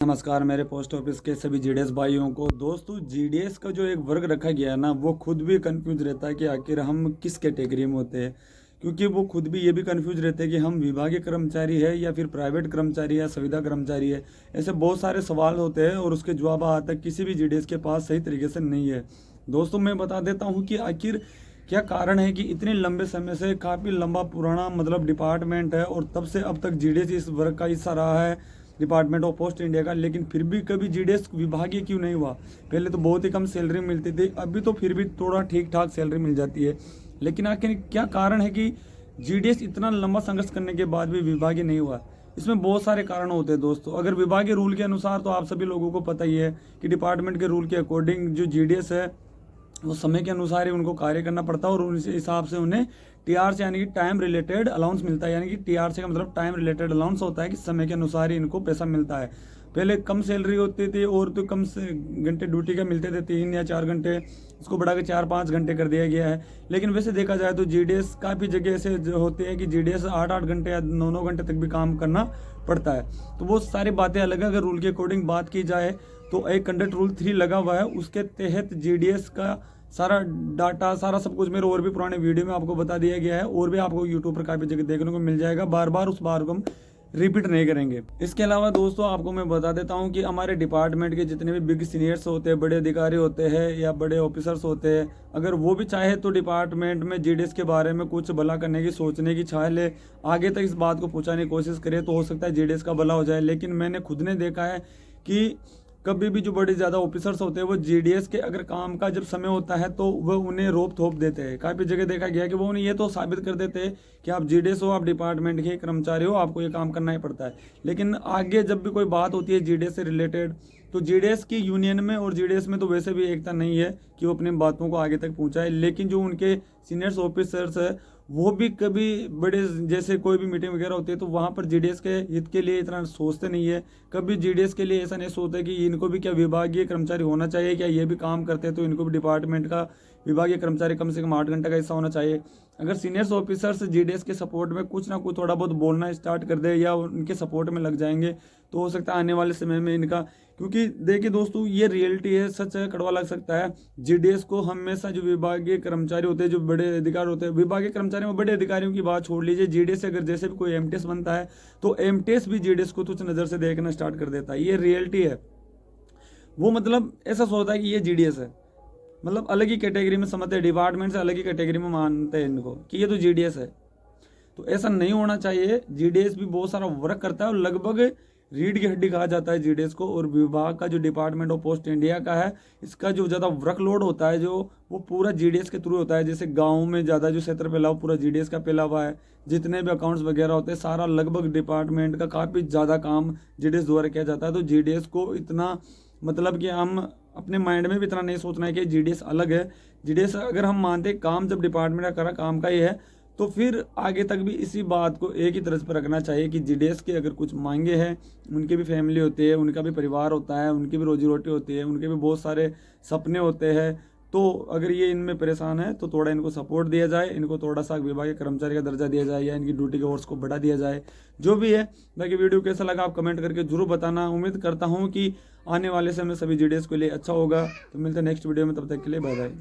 नमस्कार मेरे post office के सभी जीडीएस भाइयों को। दोस्तों, जीडीएस का जो एक वर्ग रखा गया है ना, वो खुद भी कंफ्यूज रहता है कि आखिर हम किस कैटेगरी में होते हैं। क्योंकि वो खुद भी ये भी कंफ्यूज रहते हैं कि हम विभागीय कर्मचारी है या फिर प्राइवेट कर्मचारी है, संविदा कर्मचारी है। ऐसे बहुत सारे सवाल होते हैं और उसके जवाब आज तक किसी भी जीडीएस के पास सही तरीके से नहीं है। दोस्तों, मैं बता देता हूँ कि आखिर क्या कारण है कि इतने लंबे समय से काफ़ी लंबा पुराना डिपार्टमेंट है और तब से अब तक जीडीएस इस वर्ग का हिस्सा रहा है, डिपार्टमेंट ऑफ पोस्ट इंडिया का। लेकिन फिर भी कभी जीडीएस विभागीय क्यों नहीं हुआ। पहले तो बहुत ही कम सैलरी मिलती थी, अभी तो फिर भी थोड़ा ठीक ठाक सैलरी मिल जाती है। लेकिन आखिर क्या कारण है कि जीडीएस इतना लंबा संघर्ष करने के बाद भी विभागीय नहीं हुआ। इसमें बहुत सारे कारण होते हैं दोस्तों। अगर विभागीय रूल के अनुसार तो आप सभी लोगों को पता ही है कि डिपार्टमेंट के रूल के अकॉर्डिंग जो जीडीएस है वो समय के अनुसार ही उनको कार्य करना पड़ता है और उस हिसाब से उन्हें टीआरसी यानी कि टाइम रिलेटेड अलाउंस मिलता है। यानी कि टीआरसी का मतलब टाइम रिलेटेड अलाउंस होता है कि समय के अनुसार ही इनको पैसा मिलता है। पहले कम सैलरी होती थी और तो कम से घंटे ड्यूटी का मिलते थे, 3 या 4 घंटे, इसको बढ़ा के 4-5 घंटे कर दिया गया है। लेकिन वैसे देखा जाए तो जीडीएस काफ़ी जगह ऐसे होते हैं कि जीडीएस 8-8 घंटे या 9-9 घंटे तक भी काम करना पड़ता है। तो वो सारी बातें अलग है। अगर रूल के अकॉर्डिंग बात की जाए तो एक कंडक्ट रूल 3 लगा हुआ है, उसके तहत जीडीएस का सारा डाटा, सारा सब कुछ मेरे और भी पुराने वीडियो में आपको बता दिया गया है और भी आपको यूट्यूब पर काफ़ी जगह देखने को मिल जाएगा। बार बार उस बार को हम रिपीट नहीं करेंगे। इसके अलावा दोस्तों आपको मैं बता देता हूं कि हमारे डिपार्टमेंट के जितने भी बिग सीनियर्स होते हैं, बड़े अधिकारी होते हैं या बड़े ऑफिसर्स होते हैं, अगर वो भी चाहे तो डिपार्टमेंट में जीडीएस के बारे में कुछ भला करने की, सोचने की चाह ले, आगे तक इस बात को पहुँचाने की कोशिश करे तो हो सकता है जीडीएस का भला हो जाए। लेकिन मैंने खुद ने देखा है कि कभी भी जो बड़े ज़्यादा ऑफिसर्स होते हैं वो जीडीएस के अगर काम का जब समय होता है तो वह उन्हें रोप थोप देते हैं। काफ़ी जगह देखा गया है कि वो उन्हें ये तो साबित कर देते हैं कि आप जीडीएस हो, आप डिपार्टमेंट के कर्मचारी हो, आपको ये काम करना ही पड़ता है। लेकिन आगे जब भी कोई बात होती है जीडीएस से रिलेटेड, तो जीडीएस की यूनियन में और जीडीएस में तो वैसे भी एकता नहीं है कि वो अपनी बातों को आगे तक पहुँचाए। लेकिन जो उनके सीनियर्स ऑफिसर्स है वो भी कभी बड़े जैसे कोई भी मीटिंग वगैरह होती है तो वहाँ पर जीडीएस के हित के लिए इतना सोचते नहीं है। कभी जीडीएस के लिए ऐसा नहीं सोचते कि इनको भी क्या विभागीय कर्मचारी होना चाहिए, क्या ये भी काम करते हैं तो इनको भी डिपार्टमेंट का विभागीय कर्मचारी कम से कम 8 घंटे का हिस्सा होना चाहिए। अगर सीनियर्स ऑफिसर्स जीडीएस के सपोर्ट में कुछ ना कुछ थोड़ा बहुत बोलना स्टार्ट कर दे या उनके सपोर्ट में लग जाएंगे तो हो सकता है आने वाले समय में इनका, क्योंकि देखिए दोस्तों ये रियलिटी है, सच है, कड़वा लग सकता है। जीडीएस को हमेशा जो विभागीय कर्मचारी होते हैं, जो बड़े अधिकारी होते हैं, विभागीय कर्मचारी में बड़े अधिकारियों की बात छोड़ लीजिए, जीडीएस से अगर जैसे भी कोई एमटीएस बनता है तो एमटीएस भी जीडीएस को तुच्छ नज़र से देखना स्टार्ट कर देता है। ये रियलिटी है। वो ऐसा सोचता है कि ये जीडीएस है, अलग ही कैटेगरी में समझते हैं, डिपार्टमेंट से अलग ही कैटेगरी में मानते हैं इनको कि ये तो जीडीएस है। तो ऐसा नहीं होना चाहिए। जीडीएस भी बहुत सारा वर्क करता है और लगभग रीढ़ की हड्डी कहा जाता है जीडीएस को। और विभाग का जो डिपार्टमेंट ऑफ पोस्ट इंडिया का है, इसका जो ज़्यादा वर्कलोड होता है जो वो पूरा जीडीएस के थ्रू होता है। जैसे गाँव में ज़्यादा जो क्षेत्र फैला हुआ पूरा जीडीएस का फैला हुआ है, जितने भी अकाउंट्स वगैरह होते हैं सारा लगभग डिपार्टमेंट का काफ़ी ज़्यादा काम जीडीएस द्वारा किया जाता है। तो जीडीएस को इतना कि हम अपने माइंड में भी इतना नहीं सोचना है कि जीडीएस अलग है। जीडीएस अगर हम मानते हैं काम जब डिपार्टमेंट का करा काम का ही है तो फिर आगे तक भी इसी बात को एक ही तरह पर रखना चाहिए कि जीडीएस के अगर कुछ मांगे हैं, उनके भी फैमिली होती है, उनका भी परिवार होता है, उनकी भी रोजी रोटी होती है, उनके भी बहुत सारे सपने होते हैं। तो अगर ये इनमें परेशान है तो थोड़ा इनको सपोर्ट दिया जाए, इनको थोड़ा सा विभागीय कर्मचारी का दर्जा दिया जाए या इनकी ड्यूटी के आवर्स को बढ़ा दिया जाए, जो भी है। बाकी वीडियो कैसा लगा आप कमेंट करके जरूर बताना। उम्मीद करता हूँ कि आने वाले समय सभी जीडीएस के लिए अच्छा होगा। तो मिलते हैं नेक्स्ट वीडियो में, तब तक के लिए बाय बाय।